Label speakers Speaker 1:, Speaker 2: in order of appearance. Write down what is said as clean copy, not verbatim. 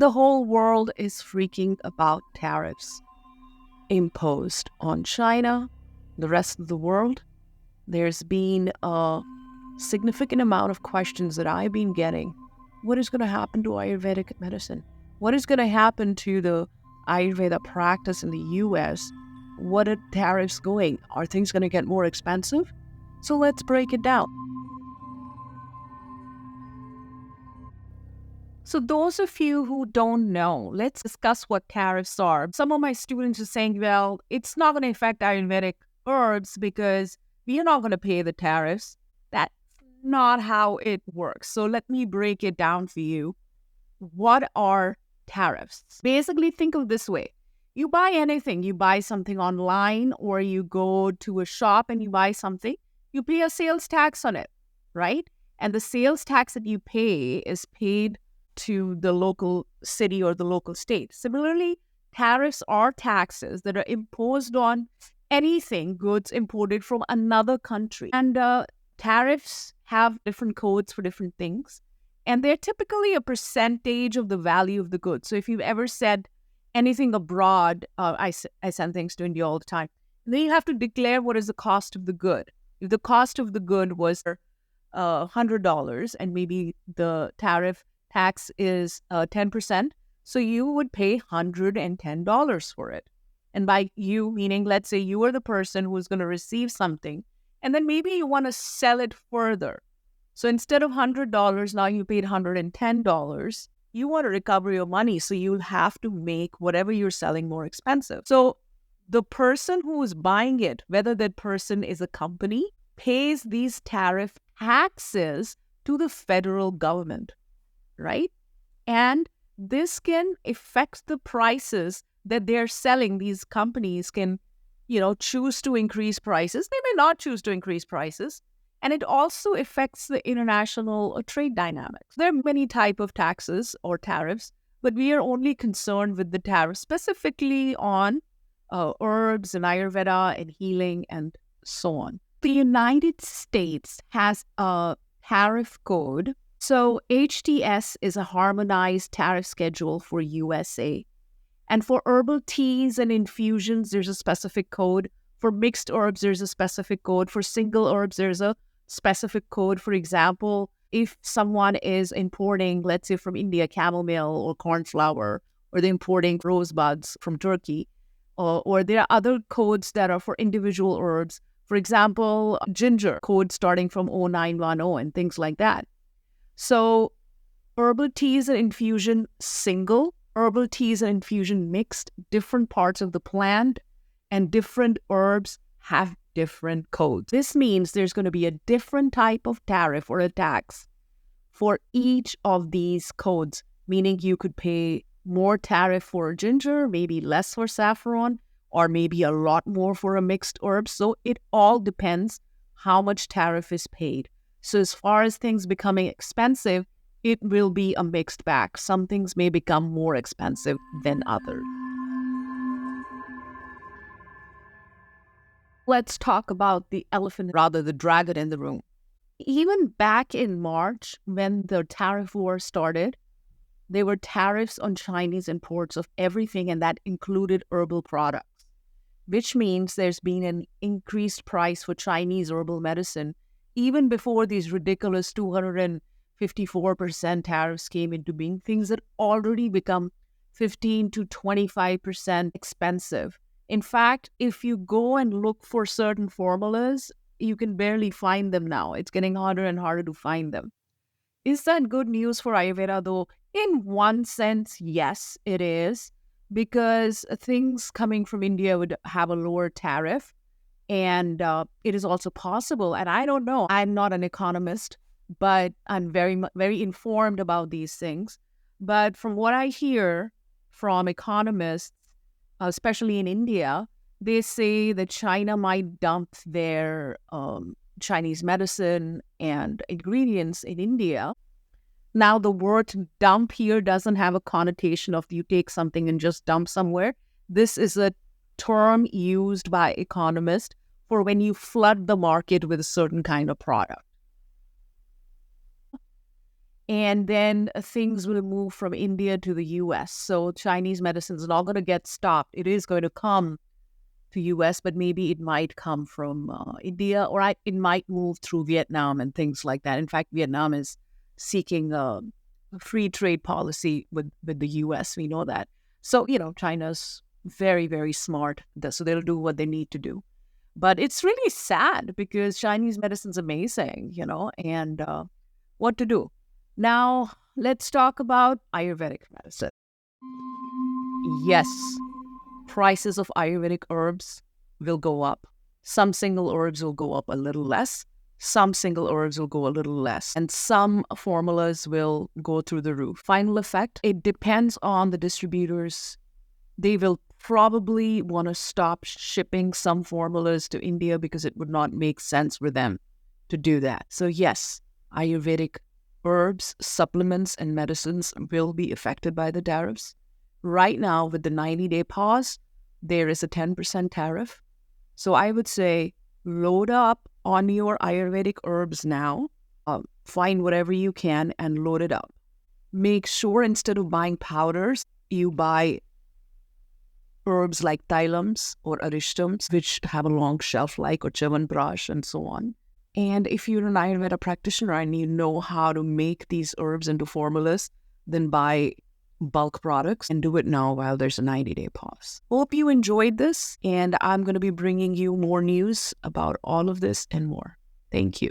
Speaker 1: The whole world is freaking about tariffs imposed on China, the rest of the world. There's been a significant amount of questions that I've been getting. What is going to happen to Ayurvedic medicine? What is going to happen to the Ayurveda practice in the US? What are tariffs going? Are things going to get more expensive? So let's break it down. So those of you who don't know, let's discuss what tariffs are. Some of my students are saying, well, it's not going to affect Ayurvedic herbs because we are not going to pay the tariffs. That's not how it works. So let me break it down for you. What are tariffs? Basically, think of this way. You buy anything, you buy something online or you go to a shop and you buy something, you pay a sales tax on it, right? And the sales tax that you pay is paid to the local city or the local state. Similarly, tariffs are taxes that are imposed on anything, goods imported from another country. And tariffs have different codes for different things. And they're typically a percentage of the value of the goods. So if you've ever said anything abroad, I send things to India all the time. And then you have to declare what is the cost of the good. If the cost of the good was $100 and maybe the tariff tax is 10%, so you would pay $110 for it. And by you, meaning let's say you are the person who is going to receive something, and then maybe you want to sell it further. So instead of $100, now you paid $110. You want to recover your money, so you'll have to make whatever you're selling more expensive. So the person who is buying it, whether that person is a company, pays these tariff taxes to the federal government, right? And this can affect the prices that they're selling. These companies can, choose to increase prices. They may not choose to increase prices. And it also affects the international trade dynamics. There are many types of taxes or tariffs, but we are only concerned with the tariffs specifically on herbs and Ayurveda and healing and so on. The United States has a tariff code. So HTS is a harmonized tariff schedule for USA. And for herbal teas and infusions, there's a specific code. For mixed herbs, there's a specific code. For single herbs, there's a specific code. For example, if someone is importing, let's say from India, chamomile or cornflower, or they're importing rosebuds from Turkey, or there are other codes that are for individual herbs. For example, ginger code starting from 0910 and things like that. So herbal teas and infusion single, herbal teas and infusion mixed, different parts of the plant and different herbs have different codes. This means there's going to be a different type of tariff or a tax for each of these codes, meaning you could pay more tariff for ginger, maybe less for saffron, or maybe a lot more for a mixed herb. So it all depends how much tariff is paid. So as far as things becoming expensive, it will be a mixed bag. Some things may become more expensive than others. Let's talk about the elephant, rather the dragon in the room. Even back in March, when the tariff war started, there were tariffs on Chinese imports of everything, and that included herbal products, which means there's been an increased price for Chinese herbal medicine even before these ridiculous 254% tariffs came into being, things that already become 15 to 25% expensive. In fact, if you go and look for certain formulas, you can barely find them now. It's getting harder and harder to find them. Is that good news for Ayurveda, though? In one sense, yes, it is, because things coming from India would have a lower tariff. And it is also possible, and I don't know, I'm not an economist, but I'm very, very informed about these things. But from what I hear from economists, especially in India, they say that China might dump their Chinese medicine and ingredients in India. Now, the word dump here doesn't have a connotation of you take something and just dump somewhere. This is a term used by economists for when you flood the market with a certain kind of product. And then things will move from India to the US. So Chinese medicine is not going to get stopped. It is going to come to US, but maybe it might come from India, or it might move through Vietnam and things like that. In fact, Vietnam is seeking a free trade policy with the US. We know that. So, China's very, very smart. So they'll do what they need to do. But it's really sad because Chinese medicine's amazing, and what to do. Now, let's talk about Ayurvedic medicine. Yes, prices of Ayurvedic herbs will go up. Some single herbs will go up a little less. Some single herbs will go a little less. And some formulas will go through the roof. Final effect, it depends on the distributors. They will probably want to stop shipping some formulas to India because it would not make sense for them to do that. So yes, Ayurvedic herbs, supplements, and medicines will be affected by the tariffs. Right now, with the 90-day pause, there is a 10% tariff. So I would say load up on your Ayurvedic herbs now. Find whatever you can and load it up. Make sure instead of buying powders, you buy herbs like thylums or arishtams, which have a long shelf life, or chavanprash and so on. And if you're an Ayurveda practitioner and you know how to make these herbs into formulas, then buy bulk products and do it now while there's a 90-day pause. Hope you enjoyed this, and I'm going to be bringing you more news about all of this and more. Thank you.